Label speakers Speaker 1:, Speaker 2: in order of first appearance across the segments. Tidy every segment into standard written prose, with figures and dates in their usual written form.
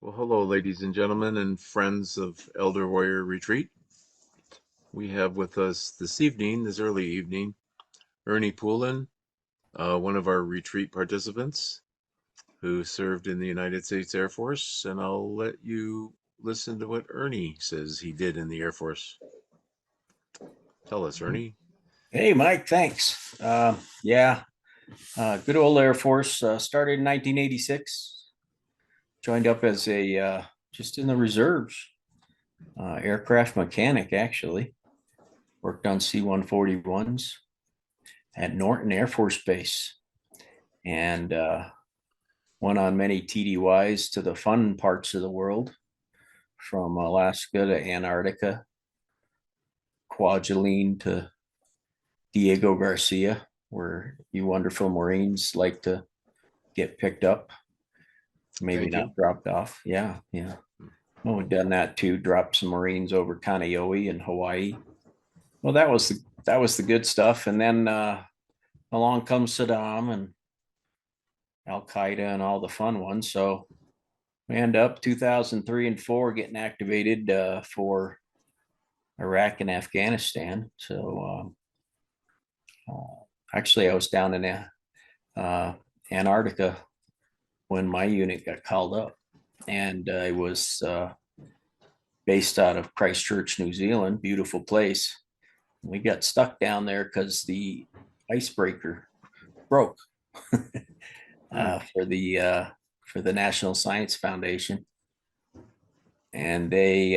Speaker 1: Well, hello, ladies and gentlemen, and friends of Elder Warrior Retreat. We have with us this evening, this early evening, Ernie Poulin, one of our retreat participants who served in the United States Air Force. And I'll let you listen to what Ernie says he did in the Air Force. Tell us, Ernie.
Speaker 2: Hey, Mike, thanks. Good old Air Force. Started in 1986. Joined up as just in the reserves, aircraft mechanic, actually. Worked on C-141s at Norton Air Force Base and went on many TDYs to the fun parts of the world, from Alaska to Antarctica, Kwajalein to Diego Garcia, where you wonderful Marines like to get picked up, maybe
Speaker 1: Thank you.
Speaker 2: not dropped off. Yeah, yeah. Well, we've done that too. Dropped some Marines over Kaneohe in Hawaii. Well, that was the good stuff. And then along comes Saddam and Al Qaeda and all the fun ones. So we end up 2003 and four getting activated for Iraq and Afghanistan. So actually, I was down in Antarctica when my unit got called up, and I was based out of Christchurch, New Zealand. Beautiful place. We got stuck down there because the icebreaker broke for the National Science Foundation, and they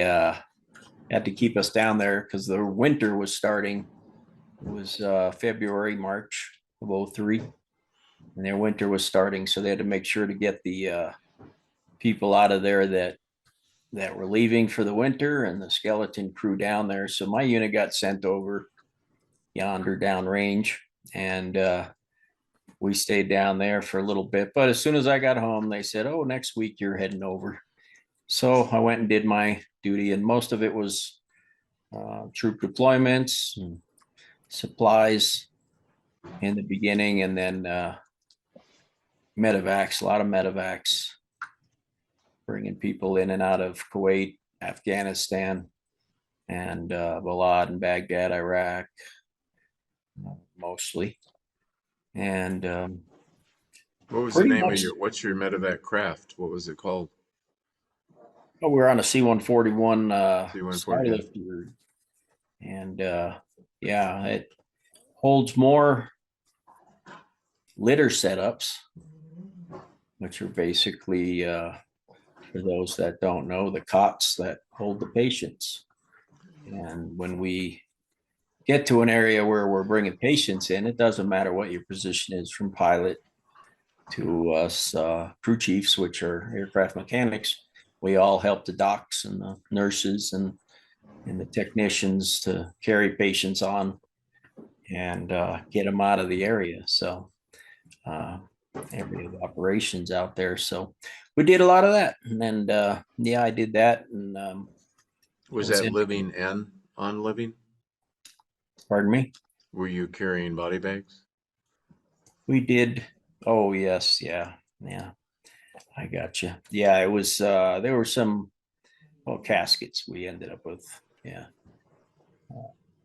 Speaker 2: had to keep us down there because the winter was starting. It was February, March of 03, and their winter was starting, so they had to make sure to get the people out of there that were leaving for the winter and the skeleton crew down there. So my unit got sent over yonder downrange, and we stayed down there for a little bit. But as soon as I got home, they said, "Oh, next week you're heading over." So I went and did my duty, and most of it was troop deployments and supplies in the beginning, and then medevacs, a lot of medevacs, bringing people in and out of Kuwait, Afghanistan, and Balad and Baghdad, Iraq, mostly. And
Speaker 1: What was the
Speaker 2: pretty
Speaker 1: name of
Speaker 2: much,
Speaker 1: what's your medevac craft? What was it called?
Speaker 2: we're on a C-141
Speaker 1: C-140.
Speaker 2: Skylifter, and yeah, it holds more litter setups, which are basically, for those that don't know, the cots that hold the patients. And when we get to an area where we're bringing patients in, it doesn't matter what your position is, from pilot to us crew chiefs, which are aircraft mechanics. We all help the docs and the nurses and the technicians to carry patients on and get them out of the area. So area of operations out there. So we did a lot of that. And yeah, I did that. And
Speaker 1: Was that living and on living?
Speaker 2: pardon me?
Speaker 1: Were you carrying body bags?
Speaker 2: We did. Oh, yes. Yeah. Yeah. I got you. Yeah. It was, there were some, well, caskets we ended up with. Yeah.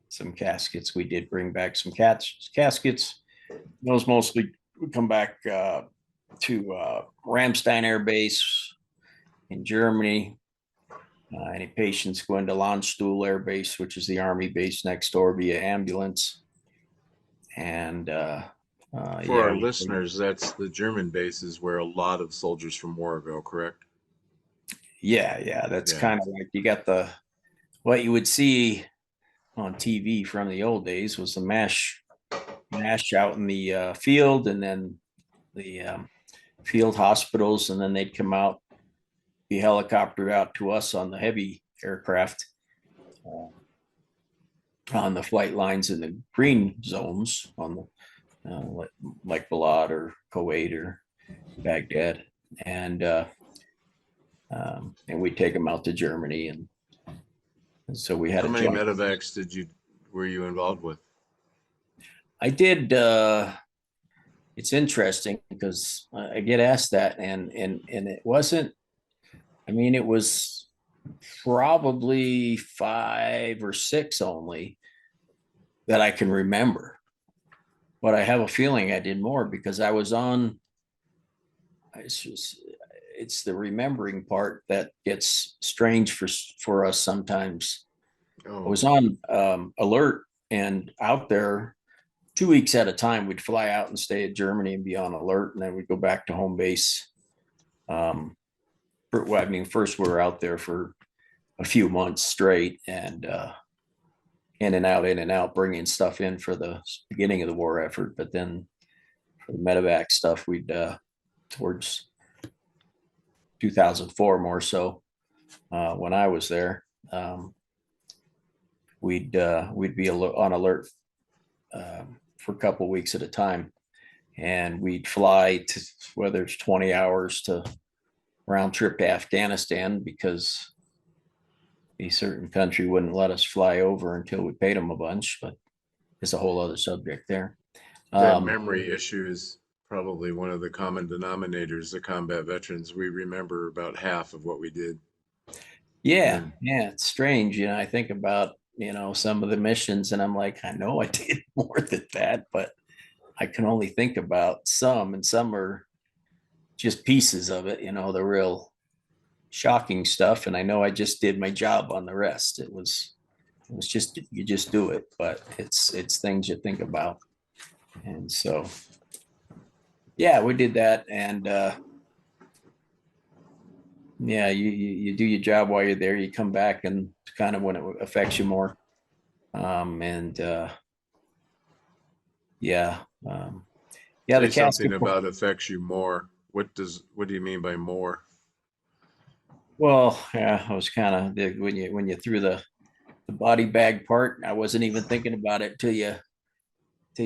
Speaker 2: Some caskets. We did bring back some caskets. Those mostly would come back to Ramstein Air Base in Germany. Any patients going to Landstuhl Air Base, which is the Army base next door, via ambulance. And
Speaker 1: For
Speaker 2: yeah,
Speaker 1: our listeners, that's the German bases where a lot of soldiers from war go, correct?
Speaker 2: yeah, that's
Speaker 1: Yeah.
Speaker 2: kind of like, you got what you would see on TV from the old days was the mash out in the field, and then the field hospitals, and then they'd come out, be helicoptered out to us on the heavy aircraft on the flight lines in the green zones, on the like Balad or Kuwait or Baghdad, and we take them out to Germany, and so we had
Speaker 1: How
Speaker 2: a
Speaker 1: many
Speaker 2: joint.
Speaker 1: medevacs were you involved with?
Speaker 2: I did. It's interesting because I get asked that, and it wasn't I mean, it was probably 5 or 6 only that I can remember. But I have a feeling I did more because I was on. It's just it's the remembering part that gets strange for us sometimes. I
Speaker 1: Oh,
Speaker 2: was on alert and out there 2 weeks at a time. We'd fly out and stay at Germany and be on alert, and then we'd go back to home base. Well, I mean, first we were out there for a few months straight, and in and out, bringing stuff in for the beginning of the war effort. But then for the medevac stuff, we'd towards 2004 more so when I was there. We'd be on alert for a couple of weeks at a time, and we'd fly to whether it's 20 hours to round trip to Afghanistan because a certain country wouldn't let us fly over until we paid them a bunch, but it's a whole other subject there.
Speaker 1: that
Speaker 2: Um,
Speaker 1: memory issue is probably one of the common denominators. The combat veterans, we remember about half of what we did.
Speaker 2: yeah,
Speaker 1: And
Speaker 2: yeah, it's strange. I think about, some of the missions and I'm like, I know I did more than that, but I can only think about some, and some are just pieces of it, the real shocking stuff. And I know I just did my job on the rest. It was just, you just do it, but it's things you think about. And so, yeah, we did that. And yeah, you do your job while you're there. You come back and kind of when it affects you more. And yeah, yeah, the
Speaker 1: say something
Speaker 2: casket.
Speaker 1: about affects you more. What do you mean by more?
Speaker 2: Well, yeah, I was kind of when you threw the body bag part. I wasn't even thinking about it till you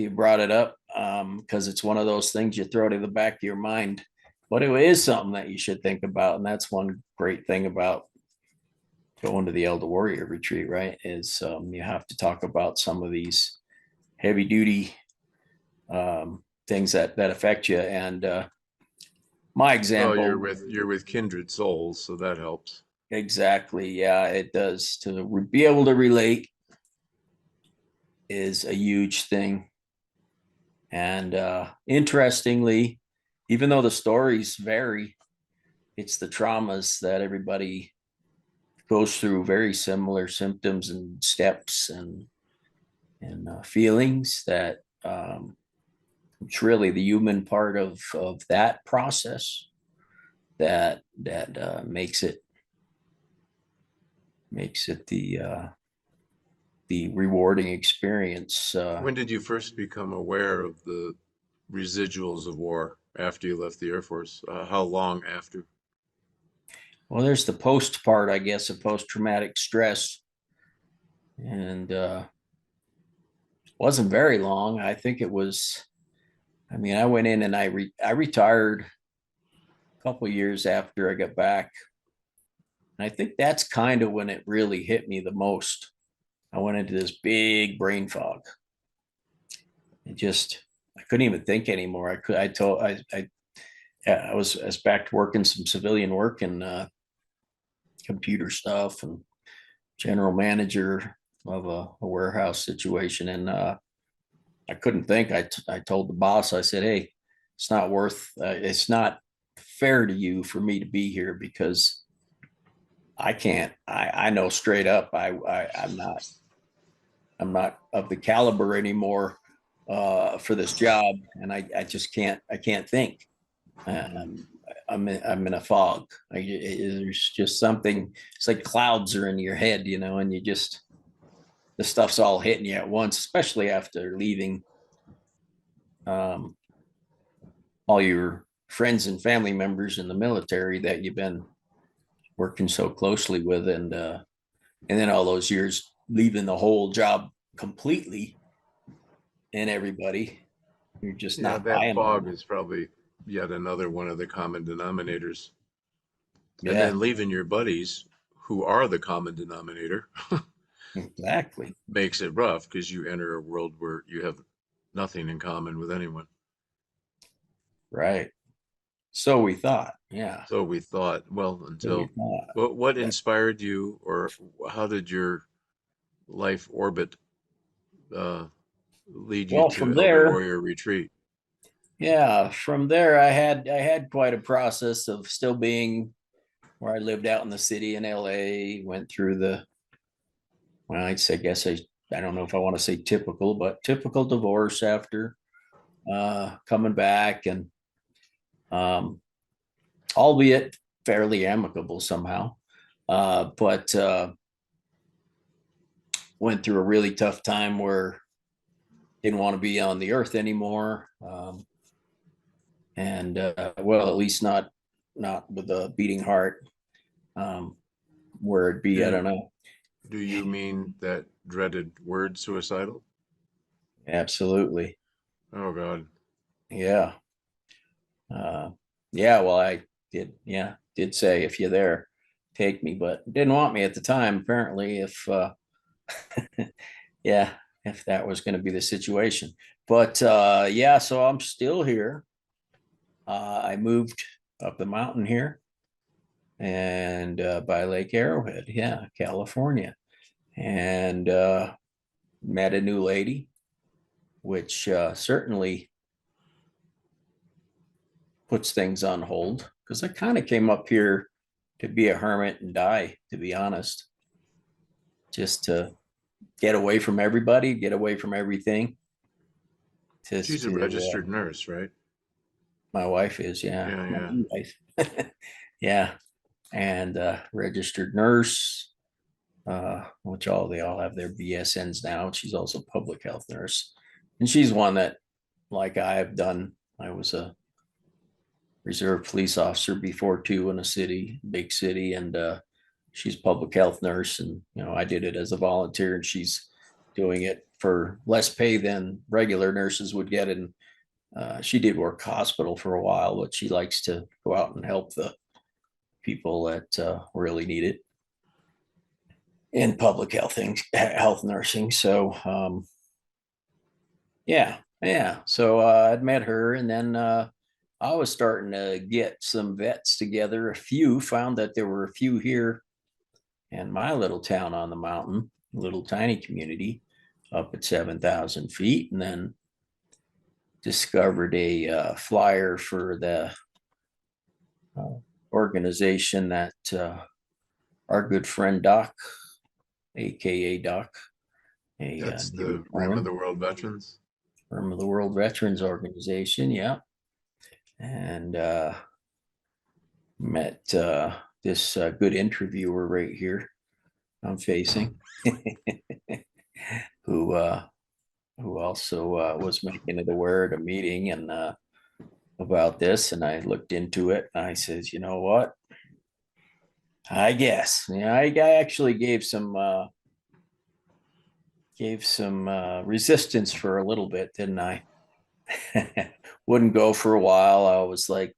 Speaker 2: brought it up, because it's one of those things you throw to the back of your mind. But it is something that you should think about, and that's one great thing about going to the Elder Warrior retreat, right? Is you have to talk about some of these heavy duty things that affect you. And my
Speaker 1: Well,
Speaker 2: example,
Speaker 1: you're with kindred souls, so that helps.
Speaker 2: exactly, yeah, it does. To be able to relate is a huge thing. And interestingly, even though the stories vary, it's the traumas that everybody goes through, very similar symptoms and steps and feelings that it's really the human part of that process that makes it the rewarding experience.
Speaker 1: When did you first become aware of the residuals of war after you left the Air Force? How long after?
Speaker 2: Well, there's the post part, I guess, of post traumatic stress, and wasn't very long. I think it was. I mean, I went in and I retired a couple years after I got back, and I think that's kind of when it really hit me the most. I went into this big brain fog. It just I couldn't even think anymore. I was back to working some civilian work and computer stuff and general manager of a warehouse situation, and I couldn't think. I told the boss, I said, "Hey, it's not fair to you for me to be here because I can't. I know straight up. I'm not of the caliber anymore for this job, and I just can't. I can't think. Um, I'm in a fog. There's just something. It's like clouds are in your head, and the stuff's all hitting you at once, especially after leaving um, all your friends and family members in the military that you've been working so closely with, and then all those years leaving the whole job completely and everybody. You're just
Speaker 1: Yeah,
Speaker 2: not
Speaker 1: that
Speaker 2: buying
Speaker 1: fog
Speaker 2: them.
Speaker 1: is probably yet another one of the common denominators. And
Speaker 2: Yeah,
Speaker 1: then leaving your buddies, who are the common denominator,
Speaker 2: exactly.
Speaker 1: makes it rough because you enter a world where you have nothing in common with anyone.
Speaker 2: Right. So we thought. Yeah.
Speaker 1: So we thought,
Speaker 2: So we
Speaker 1: until
Speaker 2: thought,
Speaker 1: what inspired you, or how did your life orbit uh, lead you
Speaker 2: well,
Speaker 1: to
Speaker 2: from
Speaker 1: Elder
Speaker 2: there,
Speaker 1: Warrior Retreat?
Speaker 2: yeah, from there, I had quite a process of still being where I lived out in the city in LA, went through the, well, I guess I don't know if I want to say typical, but typical divorce after coming back, and um, albeit fairly amicable somehow. But went through a really tough time where didn't want to be on the earth anymore. And well, at least not with a beating heart. Um, where it'd be, I
Speaker 1: Do
Speaker 2: don't know.
Speaker 1: do you mean that dreaded word suicidal?
Speaker 2: Absolutely.
Speaker 1: Oh God.
Speaker 2: Yeah. Uh, yeah. Well, I did say if you're there, take me, but didn't want me at the time. Apparently, if yeah, if that was going to be the situation. But yeah, so I'm still here. I moved up the mountain here and by Lake Arrowhead, yeah, California, and met a new lady, which certainly puts things on hold because I kind of came up here to be a hermit and die, to be honest, just to get away from everybody, get away from everything.
Speaker 1: She's
Speaker 2: Just
Speaker 1: a
Speaker 2: to,
Speaker 1: registered nurse, right?
Speaker 2: my wife is, yeah,
Speaker 1: Yeah,
Speaker 2: my
Speaker 1: yeah.
Speaker 2: new wife, yeah, and registered nurse, which they all have their BSNs now. She's also a public health nurse, and she's one that, like I've done, I was a reserve police officer before too in a big city, and she's public health nurse, and I did it as a volunteer, and she's doing it for less pay than regular nurses would get. And she did work hospital for a while, but she likes to go out and help the people that really need it in public health nursing. So yeah. So I'd met her, and then I was starting to get some vets together. A few found that there were a few here in my little town on the mountain, little tiny community up at 7,000 feet, and then discovered a flyer for the uh, organization that our good friend Doc, aka Doc, a
Speaker 1: That's
Speaker 2: Navy
Speaker 1: the Rim of
Speaker 2: corpsman
Speaker 1: the World Veterans.
Speaker 2: from the World Veterans Organization. Yeah. And met this good interviewer right here I'm facing, who who also was making it aware at a meeting and about this, and I looked into it, and I says, you know what? I guess, I actually gave some resistance for a little bit, didn't I? Wouldn't go for a while. I was like,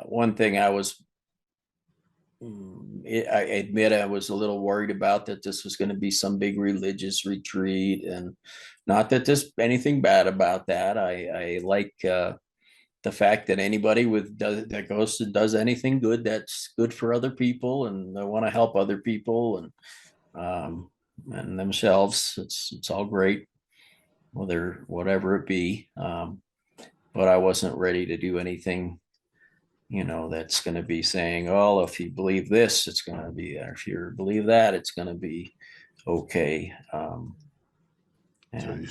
Speaker 2: one thing I was I admit I was a little worried about that this was going to be some big religious retreat, and not that there's anything bad about that. I like the fact that anybody that goes and does anything good that's good for other people, and they want to help other people and themselves. It's all great, whatever it be. But I wasn't ready to do anything that's going to be saying, oh, if you believe this, it's going to be there. If you believe that, it's going to be okay.
Speaker 1: So
Speaker 2: And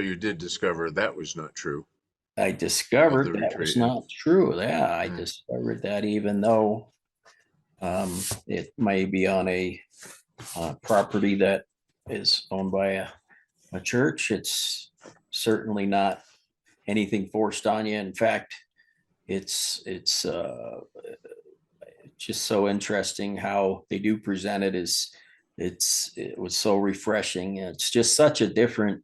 Speaker 1: you did discover that was not true
Speaker 2: I
Speaker 1: about
Speaker 2: discovered
Speaker 1: the
Speaker 2: that was
Speaker 1: retreat. Yeah.
Speaker 2: not true. Yeah, I
Speaker 1: Yeah.
Speaker 2: discovered that even though it may be on a property that is owned by a church, it's certainly not anything forced on you. In fact, it's just so interesting how they do present it. It was so refreshing. It's just such a different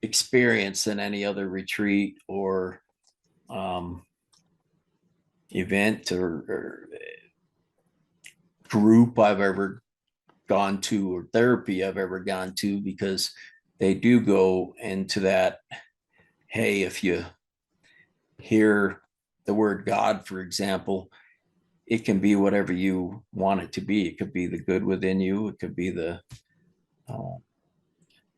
Speaker 2: experience than any other retreat or um, event or group I've ever gone to, or therapy I've ever gone to, because they do go into that. Hey, if you hear the word God, for example, it can be whatever you want it to be. It could be the good within you. It could be uh,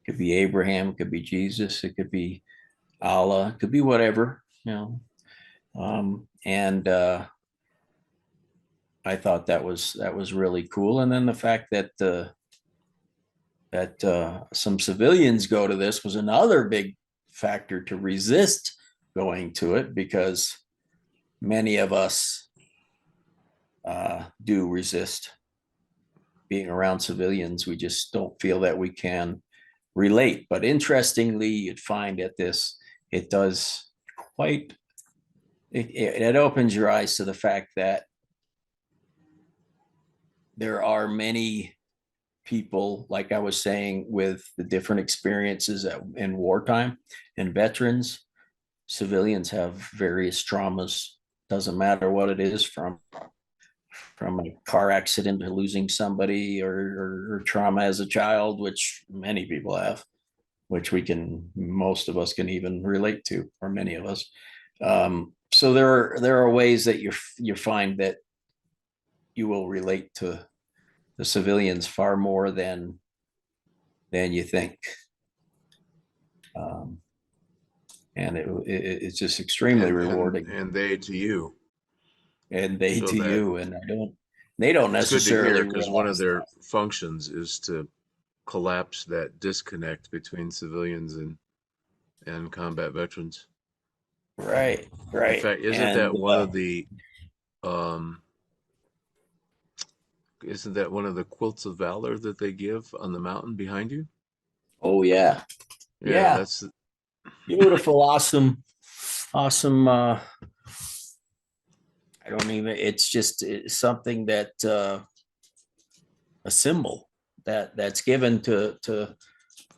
Speaker 2: could be Abraham. It could be Jesus. It could be Allah. It could be whatever, you know. And I thought that was really cool. And then the fact that some civilians go to this was another big factor to resist going to it, because many of us do resist being around civilians. We just don't feel that we can relate. But interestingly, you'd find that it does quite, it opens your eyes to the fact that there are many people, like I was saying, with the different experiences in wartime, and veterans, civilians have various traumas. Doesn't matter what it is, from a car accident to losing somebody, or trauma as a child, which many people have, which most of us can even relate to, or many of us. So there are ways that you find that you will relate to the civilians far more than you think. Um, and it's just extremely rewarding.
Speaker 1: And they to you.
Speaker 2: And they
Speaker 1: So
Speaker 2: to
Speaker 1: that
Speaker 2: you, and they don't
Speaker 1: it's good to
Speaker 2: necessarily
Speaker 1: hear, because one of
Speaker 2: realize
Speaker 1: their
Speaker 2: that.
Speaker 1: functions is to collapse that disconnect between civilians and combat veterans.
Speaker 2: Right,
Speaker 1: In
Speaker 2: right.
Speaker 1: fact,
Speaker 2: And
Speaker 1: um isn't that one of the quilts of valor that they give on the mountain behind you?
Speaker 2: oh yeah,
Speaker 1: Yeah,
Speaker 2: yeah,
Speaker 1: that's
Speaker 2: beautiful, awesome, awesome. I don't even, it's something that a symbol that's given to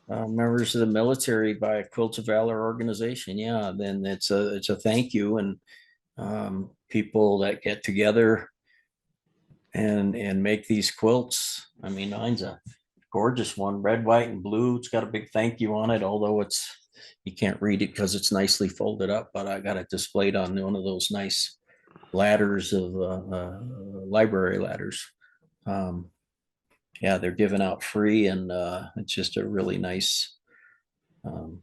Speaker 2: members of the military by a Quilt of Valor organization. Yeah, then it's a thank you. And people that get together and make these quilts. I mean, mine's a gorgeous one, red, white, and blue. It's got a big thank you on it, although you can't read it because it's nicely folded up. But I got it displayed on one of those nice ladders of library ladders. Um, yeah, they're given out free, and it's just a really nice um,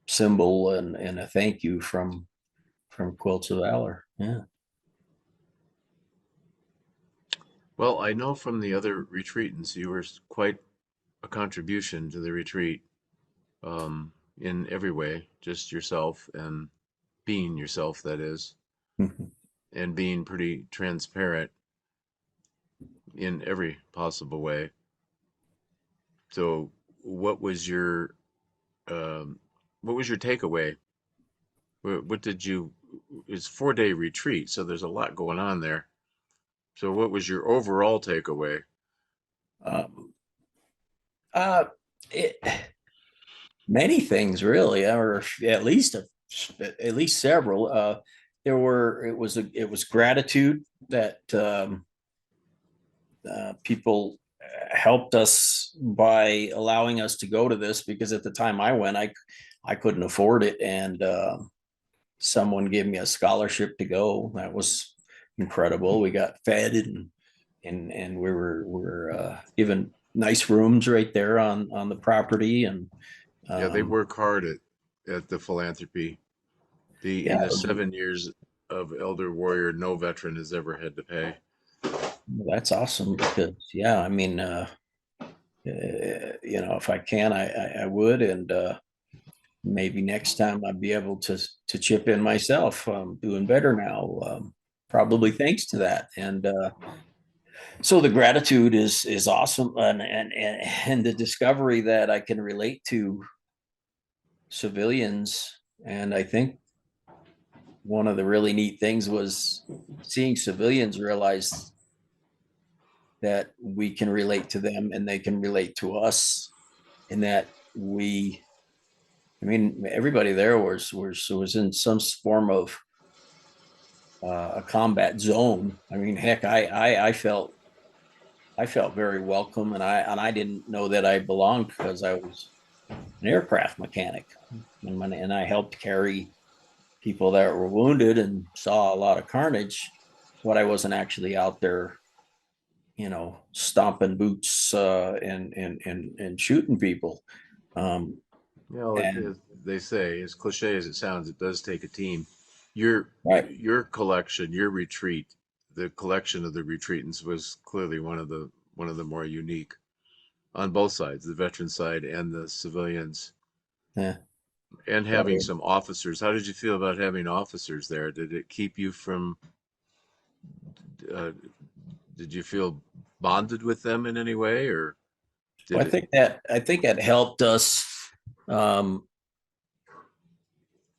Speaker 2: symbol and a thank you from Quilts of Valor. Yeah.
Speaker 1: well, I know from the other retreatants you were quite a contribution to the retreat, in every way, just yourself and being yourself, that is, and being pretty transparent in every possible way. So, what was your um, what was your takeaway? What did you? It's 4 day retreat, so there's a lot going on there. So, what was your overall takeaway?
Speaker 2: Um, uh, it, many things really, or at least several. It was gratitude that people helped us by allowing us to go to this, because at the time I went, I couldn't afford it, and someone gave me a scholarship to go. That was incredible. We got fed, and we were given nice rooms right there on the property. And
Speaker 1: Yeah, they
Speaker 2: um,
Speaker 1: work hard at the philanthropy. The
Speaker 2: yeah,
Speaker 1: in the 7 years of Elder Warrior, no veteran has ever had to pay.
Speaker 2: that's awesome, because yeah, I mean, if I can, I would. And maybe next time I'd be able to chip in myself. Doing better now, probably thanks to that. And so the gratitude is awesome, and the discovery that I can relate to civilians. And I think one of the really neat things was seeing civilians realize that we can relate to them and they can relate to us, and that I mean, everybody there was in some form of a combat zone. I mean, heck, I felt very welcome, and I didn't know that I belonged, because I was an aircraft mechanic, and I helped carry people that were wounded and saw a lot of carnage, but I wasn't actually out there, stomping boots and shooting people. Um, and
Speaker 1: As they say, as cliche as it sounds, it does take a team. Your
Speaker 2: right,
Speaker 1: your collection, your retreat, the collection of the retreatants was clearly one of the more unique on both sides, the veteran side and the civilians,
Speaker 2: yeah.
Speaker 1: and having some officers. How did you feel about having officers there? Did it keep you from, uh, did you feel bonded with them in any way, or
Speaker 2: Well,
Speaker 1: did it?
Speaker 2: I think that helped us, um,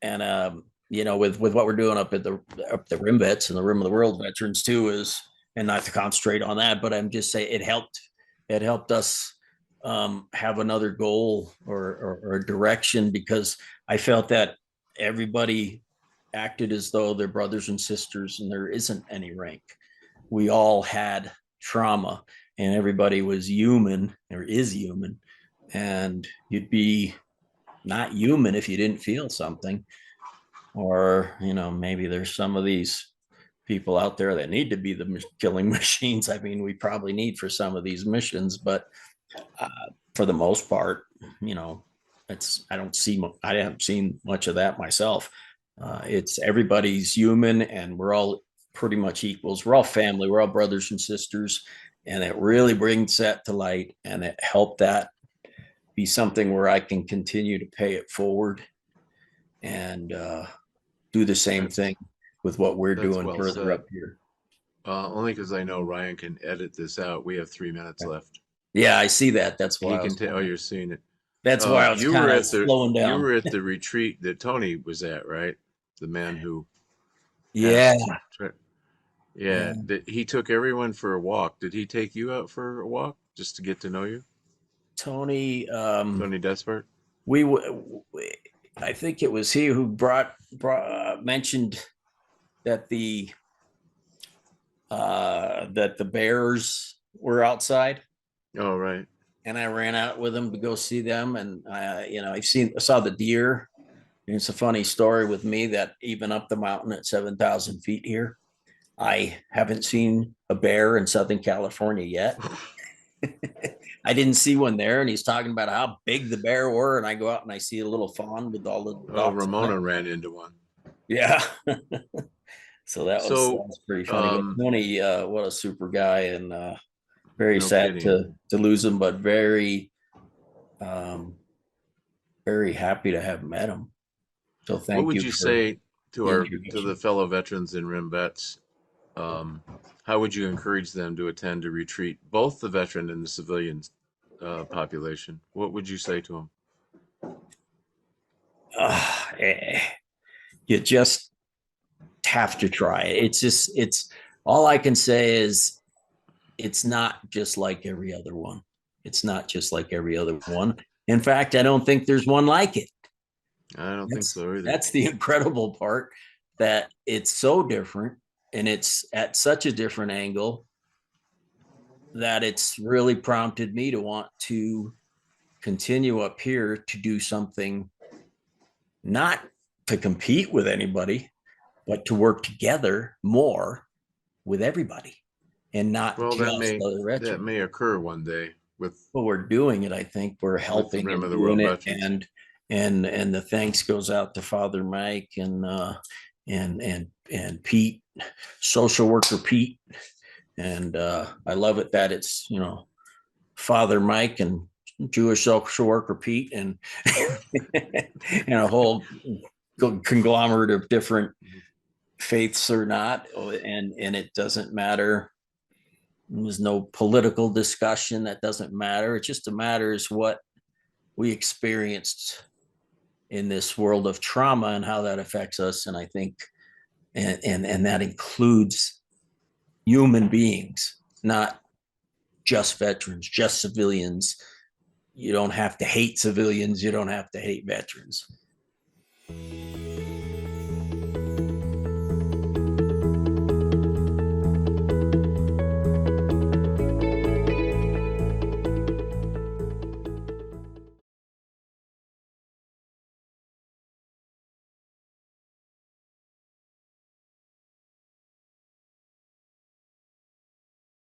Speaker 2: and with what we're doing up the rim vets and the rim of the world veterans too is, and not to concentrate on that, but I'm just saying it helped us have another goal or a direction, because I felt that everybody acted as though they're brothers and sisters, and there isn't any rank. We all had trauma, and everybody was human or is human, and you'd be not human if you didn't feel something. Or maybe there's some of these people out there that need to be the killing machines. I mean, we probably need for some of these missions, but uh, for the most part, it's I haven't seen much of that myself. It's everybody's human, and we're all pretty much equals. We're all family. We're all brothers and sisters, and it really brings that to light, and it helped that be something where I can continue to pay it forward and do the same
Speaker 1: That's
Speaker 2: thing with what we're
Speaker 1: that's
Speaker 2: doing
Speaker 1: well
Speaker 2: further
Speaker 1: said.
Speaker 2: up here.
Speaker 1: Only because I know Ryan can edit this out. We have 3 minutes left.
Speaker 2: Yeah, I see that. That's
Speaker 1: He
Speaker 2: why I
Speaker 1: can
Speaker 2: was
Speaker 1: tell.
Speaker 2: kind
Speaker 1: Oh,
Speaker 2: of
Speaker 1: you're seeing it.
Speaker 2: that's why I was
Speaker 1: You
Speaker 2: kind
Speaker 1: were
Speaker 2: of
Speaker 1: at the
Speaker 2: slowing
Speaker 1: you
Speaker 2: down.
Speaker 1: were at the retreat that Tony was at, right? The man who
Speaker 2: Yeah,
Speaker 1: passed.
Speaker 2: yeah.
Speaker 1: Yeah, he took everyone for a walk. Did he take you out for a walk just to get to know you,
Speaker 2: Tony,
Speaker 1: Tony Despert?
Speaker 2: we I think it was he who brought mentioned that the bears were outside,
Speaker 1: Oh, right.
Speaker 2: and I ran out with him to go see them, and I saw the deer. And it's a funny story with me that even up the mountain at 7,000 feet here, I haven't seen a bear in Southern California yet. I didn't see one there, and he's talking about how big the bear were, and I go out and I see a little fawn with all the
Speaker 1: Oh,
Speaker 2: dots on it.
Speaker 1: Ramona ran into one.
Speaker 2: Yeah, so that
Speaker 1: So,
Speaker 2: was pretty funny. But
Speaker 1: um,
Speaker 2: Tony, what a super guy, and very
Speaker 1: no
Speaker 2: sad
Speaker 1: kidding.
Speaker 2: to lose him, but um, very happy to have met him. So
Speaker 1: What
Speaker 2: thank
Speaker 1: would
Speaker 2: you
Speaker 1: you
Speaker 2: for
Speaker 1: say
Speaker 2: the
Speaker 1: to the
Speaker 2: introduction.
Speaker 1: fellow veterans and rim vets? Um, how would you encourage them to attend a retreat, both the veteran and the civilian population? What would you say to them?
Speaker 2: Uh, you just have to try it. It's all I can say is it's not just like every other one. It's not just like every other one. In fact, I don't think there's one like it.
Speaker 1: I don't think
Speaker 2: That's
Speaker 1: so either.
Speaker 2: that's the incredible part, that it's so different, and it's at such a different angle, that it's really prompted me to want to continue up here to do something, not to compete with anybody, but to work together more with everybody, and not
Speaker 1: Well,
Speaker 2: just the
Speaker 1: that
Speaker 2: veterans.
Speaker 1: may occur one day
Speaker 2: Well, we're doing it. I think we're
Speaker 1: with the
Speaker 2: helping
Speaker 1: Rim of
Speaker 2: and
Speaker 1: the
Speaker 2: doing
Speaker 1: World
Speaker 2: it,
Speaker 1: veterans.
Speaker 2: and the thanks goes out to Father Mike and Pete, social worker Pete, and I love it that it's Father Mike and Jewish social worker Pete, and and a whole conglomerate of different faiths or not, and it doesn't matter. There's no political discussion. That doesn't matter. It just matters what we experienced in this world of trauma and how that affects us. And I think, and that includes human beings, not just veterans, just civilians. You don't have to hate civilians. You don't have to hate veterans.